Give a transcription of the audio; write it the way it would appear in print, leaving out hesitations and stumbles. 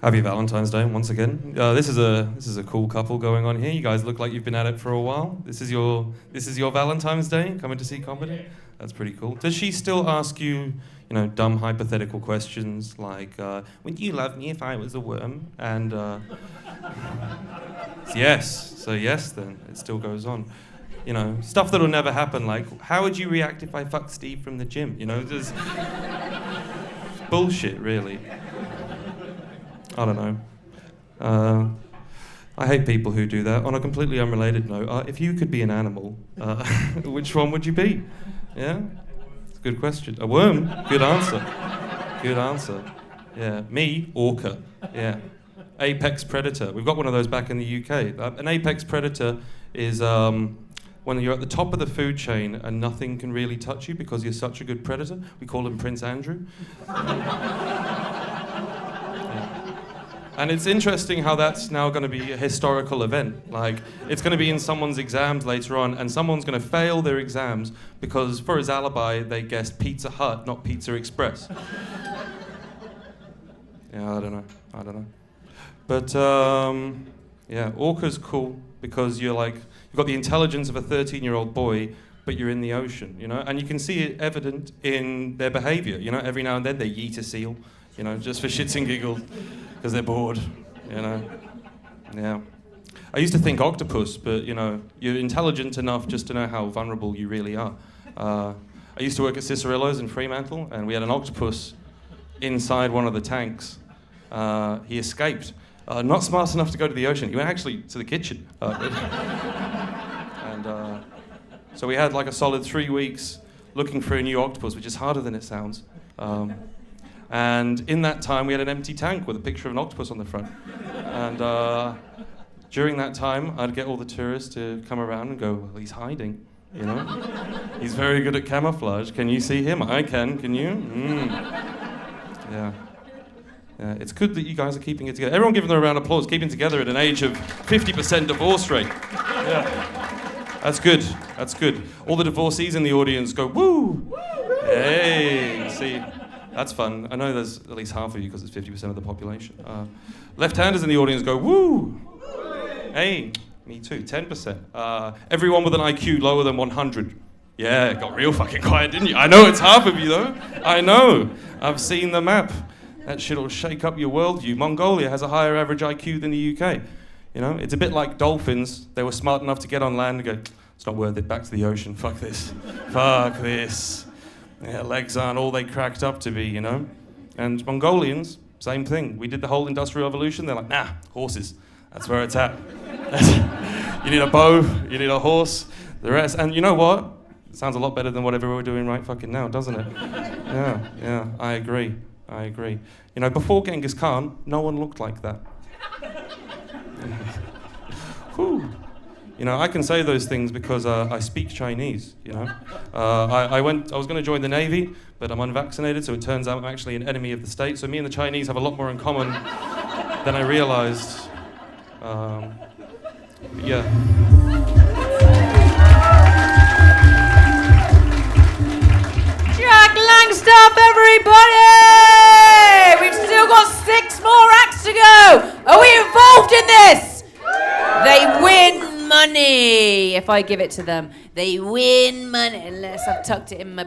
Happy Valentine's Day once again. This is a cool couple going on here. You guys look like you've been at it for a while. This is your Valentine's Day coming to see comedy. That's pretty cool. Does she still ask you, dumb hypothetical questions like, "Would you love me if I was a worm?" And yes. So yes, then it still goes on. Stuff that'll never happen. Like, how would you react if I fucked Steve from the gym? Just bullshit, really. I don't know. I hate people who do that. On a completely unrelated note, if you could be an animal, which one would you be? Yeah? It's a good question. A worm? Good answer. Good answer. Yeah. Me? Orca. Yeah. Apex predator. We've got one of those back in the UK. An apex predator is when you're at the top of the food chain and nothing can really touch you because you're such a good predator. We call him Prince Andrew. And it's interesting how that's now going to be a historical event. Like, it's going to be in someone's exams later on, and someone's going to fail their exams because, for his alibi, they guessed Pizza Hut, not Pizza Express. Yeah, I don't know. But, yeah, Orca's cool because you've got the intelligence of a 13-year-old boy, but you're in the ocean, And you can see it evident in their behavior, Every now and then they yeet a seal, just for shits and giggles. Because they're bored, Yeah. I used to think octopus, but, you're intelligent enough just to know how vulnerable you really are. I used to work at Cicerillo's in Fremantle, and we had an octopus inside one of the tanks. He escaped. Not smart enough to go to the ocean. He went actually to the kitchen. So we had like a solid 3 weeks looking for a new octopus, which is harder than it sounds. And in that time, we had an empty tank with a picture of an octopus on the front. And during that time, I'd get all the tourists to come around and go, "Well, he's hiding, He's very good at camouflage. Can you see him? I can. Can you? Yeah. Yeah. It's good that you guys are keeping it together. Everyone giving them a round of applause, keeping together at an age of 50% divorce rate. Yeah. That's good. That's good. All the divorcees in the audience go, "Woo! Hey, see." That's fun. I know there's at least half of you because it's 50% of the population. Left-handers in the audience go, "Woo! Hey, me too, 10%. Everyone with an IQ lower than 100. Yeah, it got real fucking quiet, didn't you? I know it's half of you, though. I know. I've seen the map. That shit'll shake up your worldview. Mongolia has a higher average IQ than the UK. It's a bit like dolphins. They were smart enough to get on land and go, "It's not worth it, back to the ocean. Fuck this. Fuck this. Yeah, legs aren't all they cracked up to be, And Mongolians, same thing. We did the whole Industrial Revolution. They're like, "Nah, horses. That's where it's at." You need a bow, you need a horse, the rest. And you know what? It sounds a lot better than whatever we're doing right fucking now, doesn't it? Yeah, I agree. Before Genghis Khan, no one looked like that. Whew. I can say those things because I speak Chinese, I was going to join the Navy, but I'm unvaccinated, so it turns out I'm actually an enemy of the state. So me and the Chinese have a lot more in common than I realized. Yeah. Jack Langstaff, everybody! We've still got 6 more acts to go. Are we involved in this? They win money if I give it to them. They win money unless I've tucked it in my